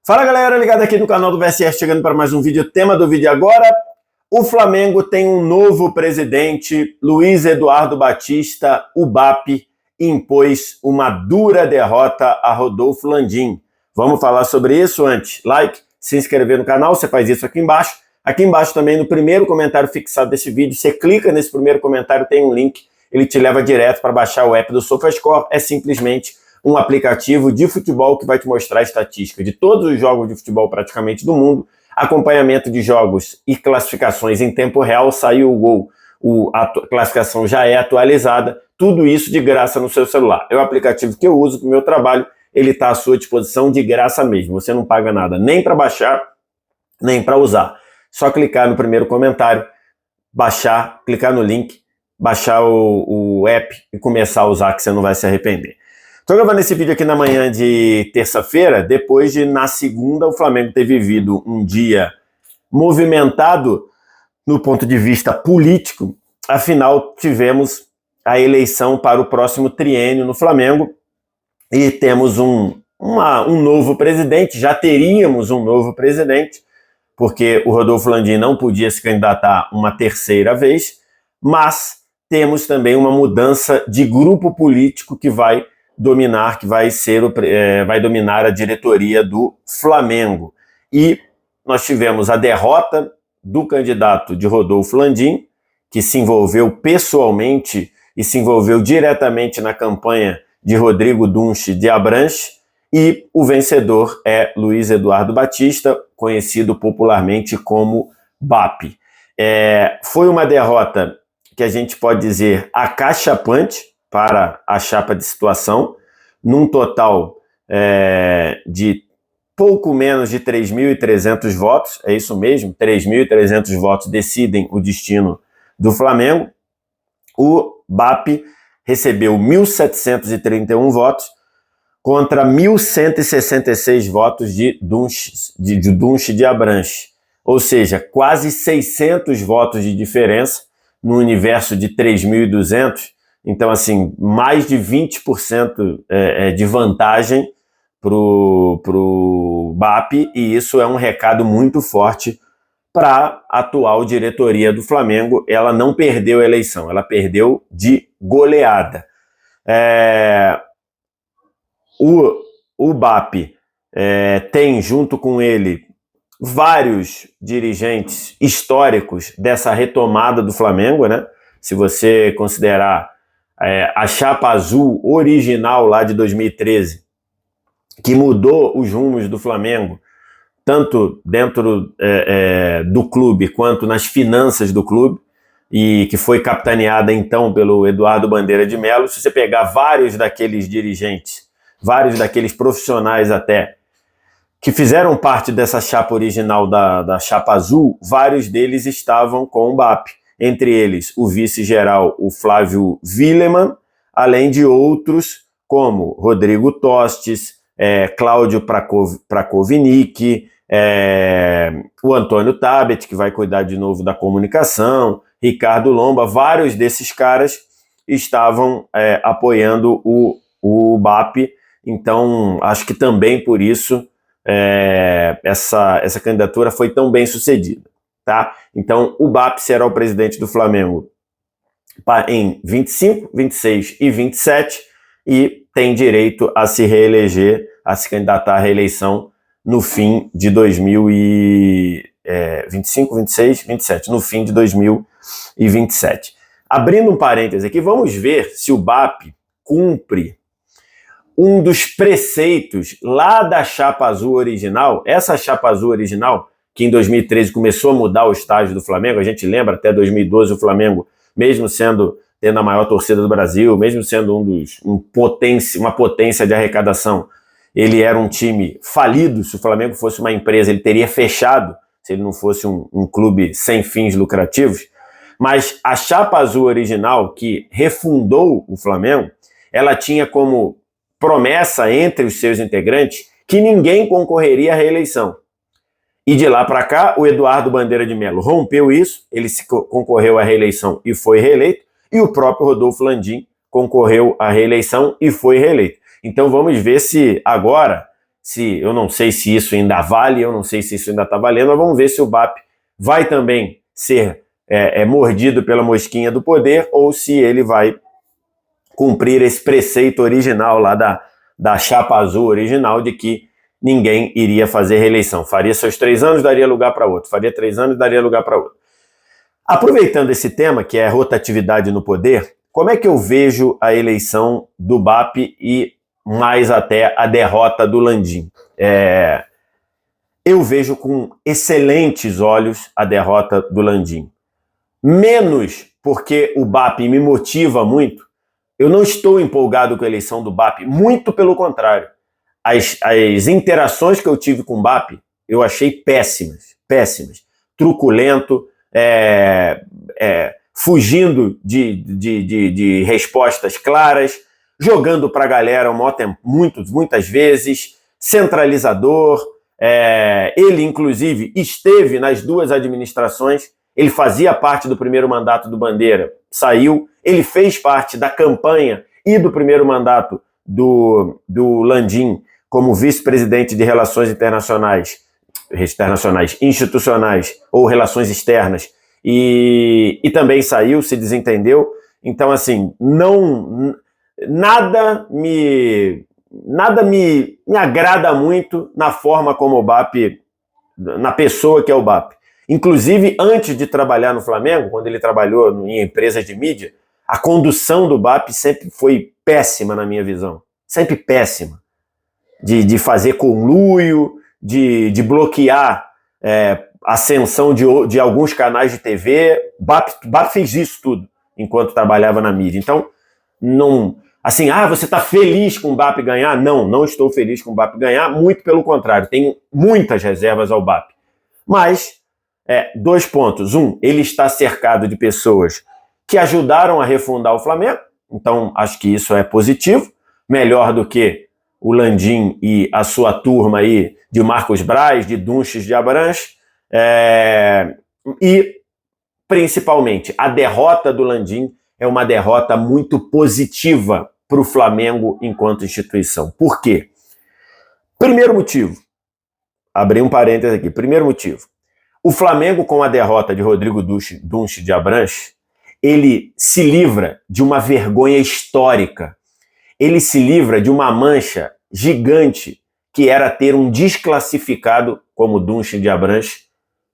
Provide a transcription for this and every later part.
Fala galera, ligado aqui no canal do VSS, chegando para mais um vídeo. O tema do vídeo agora: o Flamengo tem um novo presidente. Luiz Eduardo Batista, o BAP, impôs uma dura derrota a Rodolfo Landim. Vamos falar sobre isso antes. Like, se inscrever no canal, você faz isso aqui embaixo. Aqui embaixo também, no primeiro comentário fixado desse vídeo, você clica nesse primeiro comentário, tem um link, ele te leva direto para baixar o app do SofaScore. É simplesmente um aplicativo de futebol que vai te mostrar a estatística de todos os jogos de futebol praticamente do mundo, acompanhamento de jogos e classificações em tempo real, saiu o gol, a classificação já é atualizada, tudo isso de graça no seu celular. É o aplicativo que eu uso para o meu trabalho, ele está à sua disposição de graça mesmo, você não paga nada nem para baixar, nem para usar. Só clicar no primeiro comentário, baixar, clicar no link, baixar o app e começar a usar, que você não vai se arrepender. Estou gravando esse vídeo aqui na manhã de terça-feira, depois de, na segunda, o Flamengo ter vivido um dia movimentado no ponto de vista político. Afinal, tivemos a eleição para o próximo triênio no Flamengo e temos um novo presidente, já teríamos um novo presidente, porque o Rodolfo Landim não podia se candidatar uma terceira vez, mas temos também uma mudança de grupo político que vai dominar, vai dominar a diretoria do Flamengo. E nós tivemos a derrota do candidato de Rodolfo Landim, que se envolveu pessoalmente e se envolveu diretamente na campanha de Rodrigo Dunche de Abranches, e o vencedor é Luiz Eduardo Batista, conhecido popularmente como BAP. Foi uma derrota que a gente pode dizer acachapante para a chapa de situação, num total de pouco menos de 3.300 votos, é isso mesmo, 3.300 votos decidem o destino do Flamengo. O BAP recebeu 1.731 votos contra 1.166 votos de Dunche de Abranches, ou seja, quase 600 votos de diferença no universo de 3.200. Então, assim, mais de 20% de vantagem para o BAP, e isso é um recado muito forte para a atual diretoria do Flamengo. Ela não perdeu a eleição, ela perdeu de goleada. O BAP tem junto com ele vários dirigentes históricos dessa retomada do Flamengo, né? Se você considerar a chapa azul original lá de 2013, que mudou os rumos do Flamengo, tanto dentro do clube quanto nas finanças do clube, e que foi capitaneada então pelo Eduardo Bandeira de Melo. Se você pegar vários daqueles dirigentes, vários daqueles profissionais até, que fizeram parte dessa chapa original da chapa azul, vários deles estavam com o BAP. Entre eles, o vice-geral, o Flávio Wilemann, além de outros como Rodrigo Tostes, Cláudio Prakovnik, o Antônio Tabet, que vai cuidar de novo da comunicação, Ricardo Lomba. Vários desses caras estavam apoiando o BAP, então acho que também por isso essa candidatura foi tão bem sucedida. Tá? Então, o BAP será o presidente do Flamengo em 25, 26 e 27 e tem direito a se reeleger, a se candidatar à reeleição no fim de 25, 26, 27, no fim de 2027. Abrindo um parêntese aqui, vamos ver se o BAP cumpre um dos preceitos lá da chapa azul original. Essa chapa azul original, que em 2013 começou a mudar o estágio do Flamengo, a gente lembra, até 2012 o Flamengo, mesmo tendo a maior torcida do Brasil, mesmo sendo uma potência de arrecadação, ele era um time falido. Se o Flamengo fosse uma empresa, ele teria fechado, se ele não fosse um clube sem fins lucrativos. Mas a chapa azul original, que refundou o Flamengo, ela tinha como promessa entre os seus integrantes que ninguém concorreria à reeleição. E de lá para cá, o Eduardo Bandeira de Melo rompeu isso, ele concorreu à reeleição e foi reeleito, e o próprio Rodolfo Landim concorreu à reeleição e foi reeleito. Então vamos ver se agora, eu não sei se isso ainda vale, eu não sei se isso ainda está valendo, mas vamos ver se o BAP vai também ser mordido pela mosquinha do poder ou se ele vai cumprir esse preceito original lá da chapa azul original de que ninguém iria fazer reeleição. Faria seus 3 anos, daria lugar para outro. Faria 3 anos, daria lugar para outro. Aproveitando esse tema, que é rotatividade no poder, como é que eu vejo a eleição do BAP e mais até a derrota do Landim? Eu vejo com excelentes olhos a derrota do Landim. Menos porque o BAP me motiva muito. Eu não estou empolgado com a eleição do BAP, muito pelo contrário. As interações que eu tive com o BAP, eu achei péssimas. Truculento, fugindo de respostas claras, jogando para a galera muitas vezes, centralizador. Ele, inclusive, esteve nas 2 administrações. Ele fazia parte do primeiro mandato do Bandeira, saiu. Ele fez parte da campanha e do primeiro mandato do Landim como vice-presidente de Relações Institucionais ou Relações Externas, e também saiu, se desentendeu. Então, assim, nada me agrada muito na forma como o BAP, na pessoa que é o BAP. Inclusive, antes de trabalhar no Flamengo, quando ele trabalhou em empresas de mídia, a condução do BAP sempre foi péssima na minha visão. Sempre péssima. De fazer conluio, de bloquear a ascensão de alguns canais de TV. BAP fez isso tudo enquanto trabalhava na mídia. Então, não... Assim, você está feliz com o BAP ganhar? Não estou feliz com o BAP ganhar, muito pelo contrário. Tenho muitas reservas ao BAP. Mas, 2 pontos. Ele está cercado de pessoas que ajudaram a refundar o Flamengo, então acho que isso é positivo, melhor do que o Landim e a sua turma aí de Marcos Braz, de Dunches, de Abranches, e principalmente a derrota do Landim é uma derrota muito positiva para o Flamengo enquanto instituição. Por quê? Primeiro motivo, abri um parênteses aqui, primeiro motivo, o Flamengo com a derrota de Rodrigo Dunches de Abranches, ele se livra de uma vergonha histórica, ele se livra de uma mancha gigante que era ter um desclassificado como Dunches de Abranches,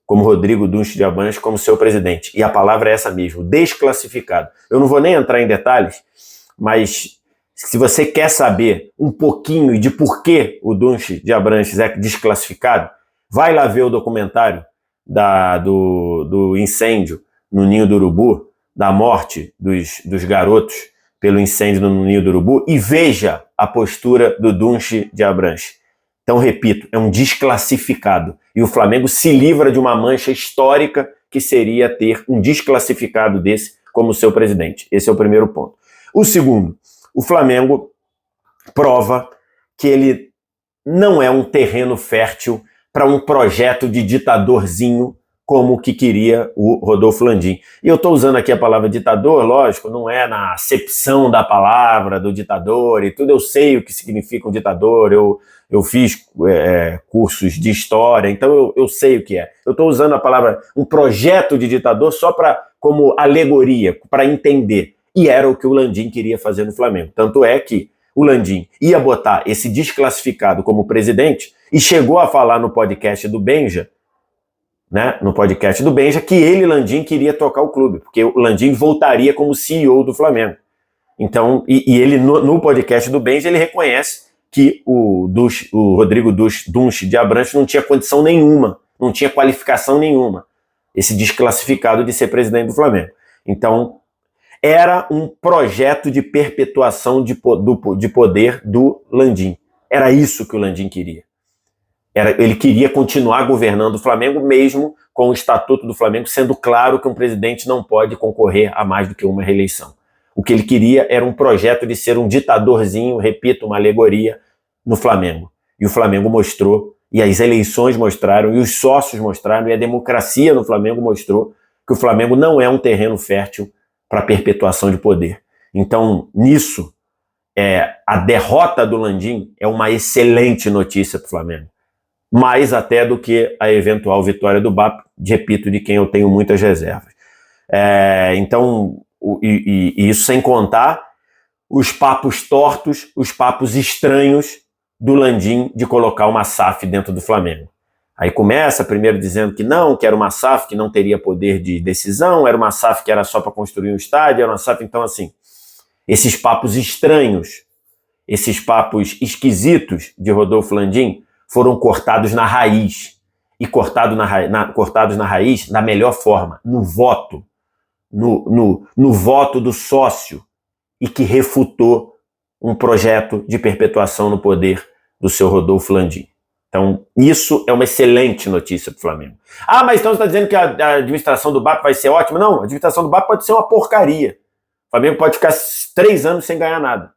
como Rodrigo Dunches de Abranches, como seu presidente. E a palavra é essa mesmo, desclassificado. Eu não vou nem entrar em detalhes, mas se você quer saber um pouquinho de por que o Dunches de Abranches é desclassificado, vai lá ver o documentário do incêndio no Ninho do Urubu, da morte dos garotos pelo incêndio no Ninho do Urubu, e veja a postura do Dunches de Abranches. Então, repito, é um desclassificado. E o Flamengo se livra de uma mancha histórica que seria ter um desclassificado desse como seu presidente. Esse é o primeiro ponto. O segundo, o Flamengo prova que ele não é um terreno fértil para um projeto de ditadorzinho como o que queria o Rodolfo Landim. E eu estou usando aqui a palavra ditador, lógico, não é na acepção da palavra do ditador e tudo, eu sei o que significa um ditador, eu fiz cursos de história, então eu sei o que é. Eu estou usando a palavra um projeto de ditador só como alegoria, para entender. E era o que o Landim queria fazer no Flamengo. Tanto é que o Landim ia botar esse desclassificado como presidente e chegou a falar no podcast do Benja, né, que ele, Landim, queria tocar o clube, porque o Landim voltaria como CEO do Flamengo. Então, e ele, no podcast do Benja, ele reconhece que o Rodrigo Dunches de Abranches não tinha condição nenhuma, não tinha qualificação nenhuma, esse desclassificado de ser presidente do Flamengo. Então, era um projeto de perpetuação de poder do Landim. Era isso que o Landim queria. Ele queria continuar governando o Flamengo, mesmo com o Estatuto do Flamengo sendo claro que um presidente não pode concorrer a mais do que uma reeleição. O que ele queria era um projeto de ser um ditadorzinho, repito, uma alegoria, no Flamengo. E o Flamengo mostrou, e as eleições mostraram, e os sócios mostraram, e a democracia no Flamengo mostrou que o Flamengo não é um terreno fértil para perpetuação de poder. Então, nisso, a derrota do Landim é uma excelente notícia para o Flamengo. Mais até do que a eventual vitória do BAP, repito, de quem eu tenho muitas reservas. Então, isso sem contar os papos tortos, os papos estranhos do Landim de colocar uma SAF dentro do Flamengo. Aí começa primeiro dizendo que não, que era uma SAF que não teria poder de decisão, era uma SAF que era só para construir um estádio, era uma SAF, então assim, esses papos estranhos, esses papos esquisitos de Rodolfo Landim foram cortados na raiz. E cortados na raiz da melhor forma, no voto. No voto do sócio e que refutou um projeto de perpetuação no poder do seu Rodolfo Landim. Então, isso é uma excelente notícia para o Flamengo. Ah, mas então você está dizendo que a administração do BAP vai ser ótima? Não, a administração do BAP pode ser uma porcaria. O Flamengo pode ficar 3 anos sem ganhar nada.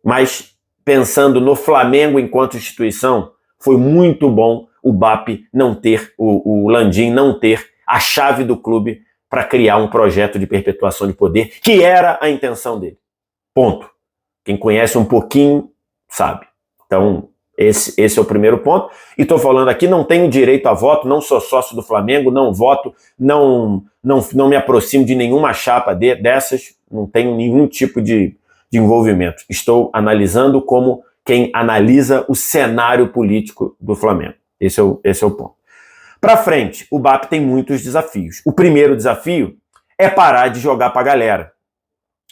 Mas, pensando no Flamengo enquanto instituição, foi muito bom o BAP não ter, o Landim não ter a chave do clube para criar um projeto de perpetuação de poder, que era a intenção dele. Ponto. Quem conhece um pouquinho sabe. Então, esse é o primeiro ponto. E estou falando aqui, não tenho direito a voto, não sou sócio do Flamengo, não voto, não me aproximo de nenhuma chapa dessas, não tenho nenhum tipo de envolvimento. Estou analisando como quem analisa o cenário político do Flamengo. Esse é o ponto. Para frente, o BAP tem muitos desafios. O primeiro desafio é parar de jogar para a galera.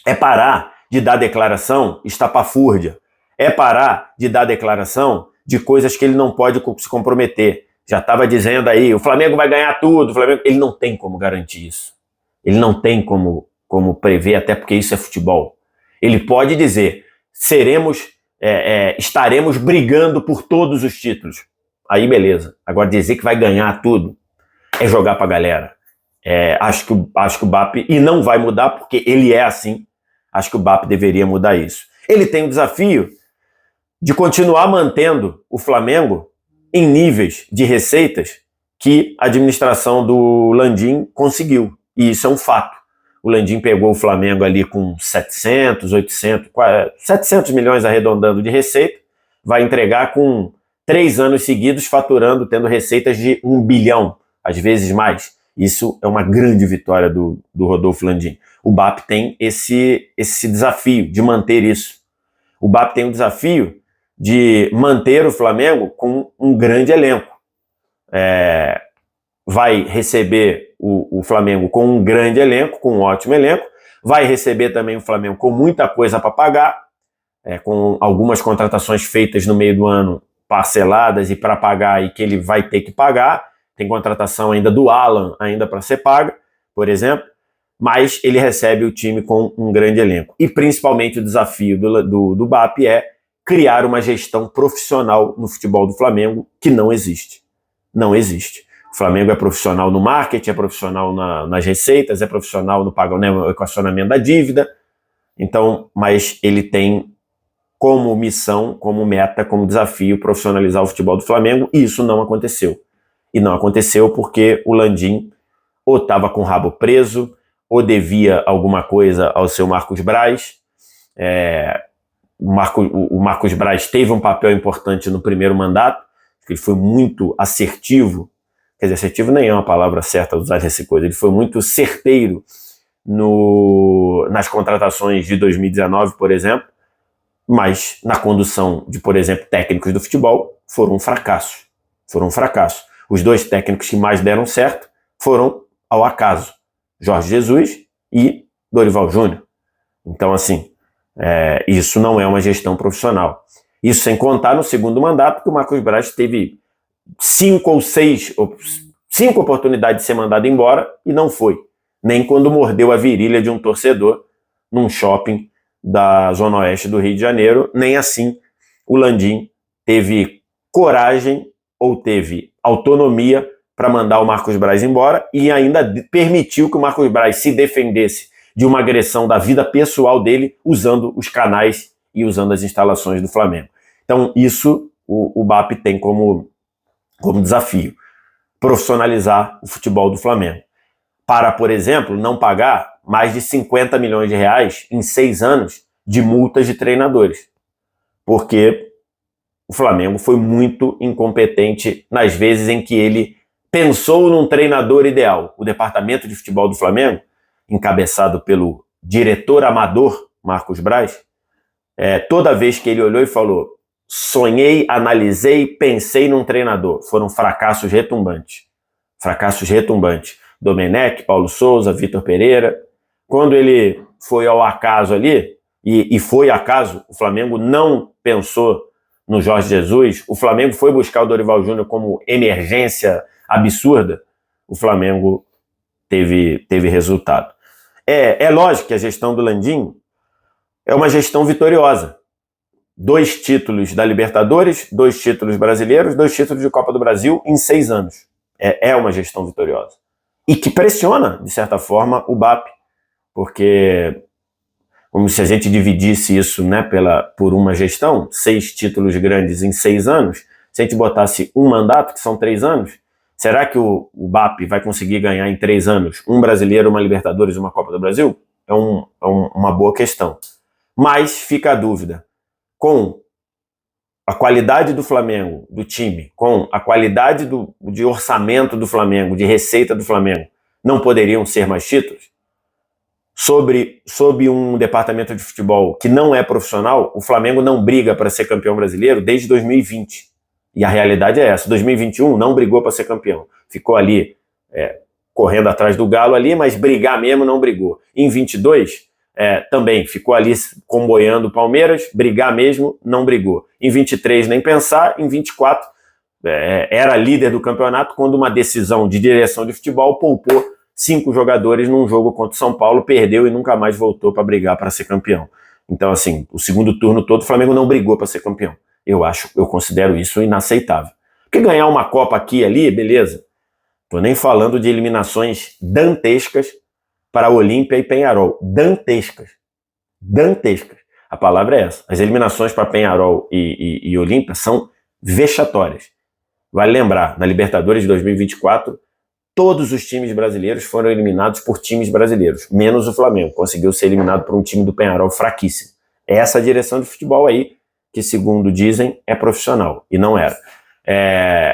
É parar de dar declaração estapafúrdia. É parar de dar declaração de coisas que ele não pode se comprometer. Já estava dizendo aí, o Flamengo vai ganhar tudo. O Flamengo... Ele não tem como garantir isso. Ele não tem como prever, até porque isso é futebol. Ele pode dizer, estaremos brigando por todos os títulos. Aí beleza. Agora dizer que vai ganhar tudo é jogar pra galera. Acho que o BAP, e não vai mudar porque ele é assim, acho que o BAP deveria mudar isso. Ele tem o desafio de continuar mantendo o Flamengo em níveis de receitas que a administração do Landim conseguiu. E isso é um fato. O Landim pegou o Flamengo ali com 700 milhões arredondando de receita, vai entregar com 3 anos seguidos faturando, tendo receitas de 1 bilhão, às vezes mais. Isso é uma grande vitória do Rodolfo Landim. O BAP tem esse desafio de manter isso. O BAP tem o desafio de manter o Flamengo com um grande elenco. Vai receber o Flamengo com um grande elenco, com um ótimo elenco, vai receber também o Flamengo com muita coisa para pagar, com algumas contratações feitas no meio do ano, parceladas e para pagar e que ele vai ter que pagar. Tem contratação ainda do Alan ainda para ser paga, por exemplo, mas ele recebe o time com um grande elenco. E principalmente o desafio do BAP é criar uma gestão profissional no futebol do Flamengo que não existe. Não existe. O Flamengo é profissional no marketing, é profissional nas receitas, é profissional no equacionamento da dívida. Então, mas ele tem como missão, como meta, como desafio profissionalizar o futebol do Flamengo, e isso não aconteceu. E não aconteceu porque o Landim ou estava com o rabo preso, ou devia alguma coisa ao seu Marcos Braz. O Marcos Braz teve um papel importante no primeiro mandato, ele foi muito assertivo. Quer dizer, assertivo nem é uma palavra certa usar essa coisa. Ele foi muito certeiro nas contratações de 2019, por exemplo, mas na condução de, por exemplo, técnicos do futebol, foram um fracasso. Foram um fracasso. Os 2 técnicos que mais deram certo foram ao acaso. Jorge Jesus e Dorival Júnior. Então, assim, isso não é uma gestão profissional. Isso sem contar no segundo mandato que o Marcos Braz teve 5 ou 6 oportunidades de ser mandado embora e não foi. Nem quando mordeu a virilha de um torcedor num shopping da Zona Oeste do Rio de Janeiro, nem assim o Landim teve coragem ou teve autonomia para mandar o Marcos Braz embora e ainda permitiu que o Marcos Braz se defendesse de uma agressão da vida pessoal dele usando os canais e usando as instalações do Flamengo. Então isso o BAP tem como desafio, profissionalizar o futebol do Flamengo. Para, por exemplo, não pagar mais de 50 milhões de reais em 6 anos de multas de treinadores, porque o Flamengo foi muito incompetente nas vezes em que ele pensou num treinador ideal. O departamento de futebol do Flamengo, encabeçado pelo diretor amador Marcos Braz, toda vez que ele olhou e falou: sonhei, analisei, pensei num treinador, foram fracassos retumbantes. Fracassos retumbantes. Domenech, Paulo Souza, Vitor Pereira. Quando ele foi ao acaso ali, e foi acaso, o Flamengo não pensou no Jorge Jesus, o Flamengo foi buscar o Dorival Júnior como emergência absurda, o Flamengo teve resultado. É lógico que a gestão do Landim é uma gestão vitoriosa. 2 títulos da Libertadores, 2 títulos brasileiros, 2 títulos de Copa do Brasil em 6 anos. É uma gestão vitoriosa. E que pressiona, de certa forma, o BAP, porque como se a gente dividisse isso, né, por uma gestão, 6 títulos grandes em 6 anos, se a gente botasse um mandato, que são 3 anos, será que o BAP vai conseguir ganhar em 3 anos um brasileiro, uma Libertadores e uma Copa do Brasil? É uma boa questão. Mas fica a dúvida, com a qualidade do Flamengo, do time, com a qualidade de orçamento do Flamengo, de receita do Flamengo, não poderiam ser mais títulos? Sob um departamento de futebol que não é profissional, o Flamengo não briga para ser campeão brasileiro desde 2020. E a realidade é essa. 2021 não brigou para ser campeão. Ficou ali correndo atrás do Galo ali, mas brigar mesmo não brigou. Em 22 também ficou ali comboiando o Palmeiras, brigar mesmo não brigou. Em 23 nem pensar, em 24 era líder do campeonato quando uma decisão de direção de futebol poupou 5 jogadores num jogo contra o São Paulo, perdeu e nunca mais voltou para brigar para ser campeão. Então, assim, o segundo turno todo o Flamengo não brigou para ser campeão. Eu considero isso inaceitável. Porque ganhar uma Copa aqui e ali, beleza. Tô nem falando de eliminações dantescas para Olímpia e Peñarol. Dantescas. Dantescas. A palavra é essa. As eliminações para Peñarol e Olímpia são vexatórias. Vale lembrar, na Libertadores de 2024, todos os times brasileiros foram eliminados por times brasileiros, menos o Flamengo. Conseguiu ser eliminado por um time do Peñarol fraquíssimo. É essa direção de futebol aí, que segundo dizem, é profissional. E não era.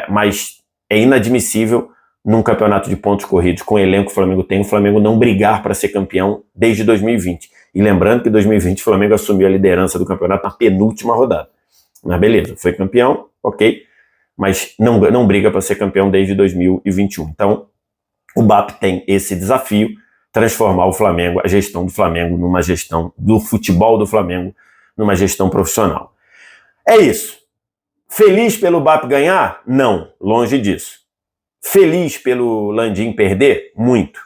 Mas é inadmissível, num campeonato de pontos corridos, com o elenco que o Flamengo tem, o Flamengo não brigar para ser campeão desde 2020. E lembrando que em 2020 o Flamengo assumiu a liderança do campeonato na penúltima rodada. Mas beleza, foi campeão, ok, mas não briga para ser campeão desde 2021. Então, o BAP tem esse desafio, transformar o Flamengo, a gestão do Flamengo, numa gestão do futebol do Flamengo, numa gestão profissional. É isso. Feliz pelo BAP ganhar? Não, longe disso. Feliz pelo Landim perder? Muito.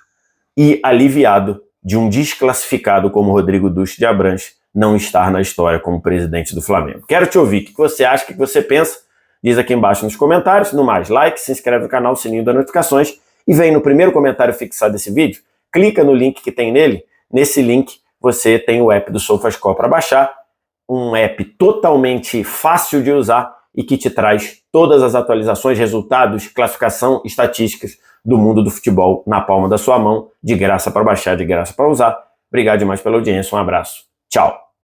E aliviado de um desclassificado como Rodrigo Duche de Abranches não estar na história como presidente do Flamengo. Quero te ouvir. O que você acha, o que você pensa? Diz aqui embaixo nos comentários. No mais, like, se inscreve no canal, sininho das notificações. E vem no primeiro comentário fixado desse vídeo, clica no link que tem nele. Nesse link você tem o app do SofaScore para baixar. Um app totalmente fácil de usar e que te traz todas as atualizações, resultados, classificação, estatísticas do mundo do futebol na palma da sua mão, de graça para baixar, de graça para usar. Obrigado demais pela audiência, um abraço, tchau!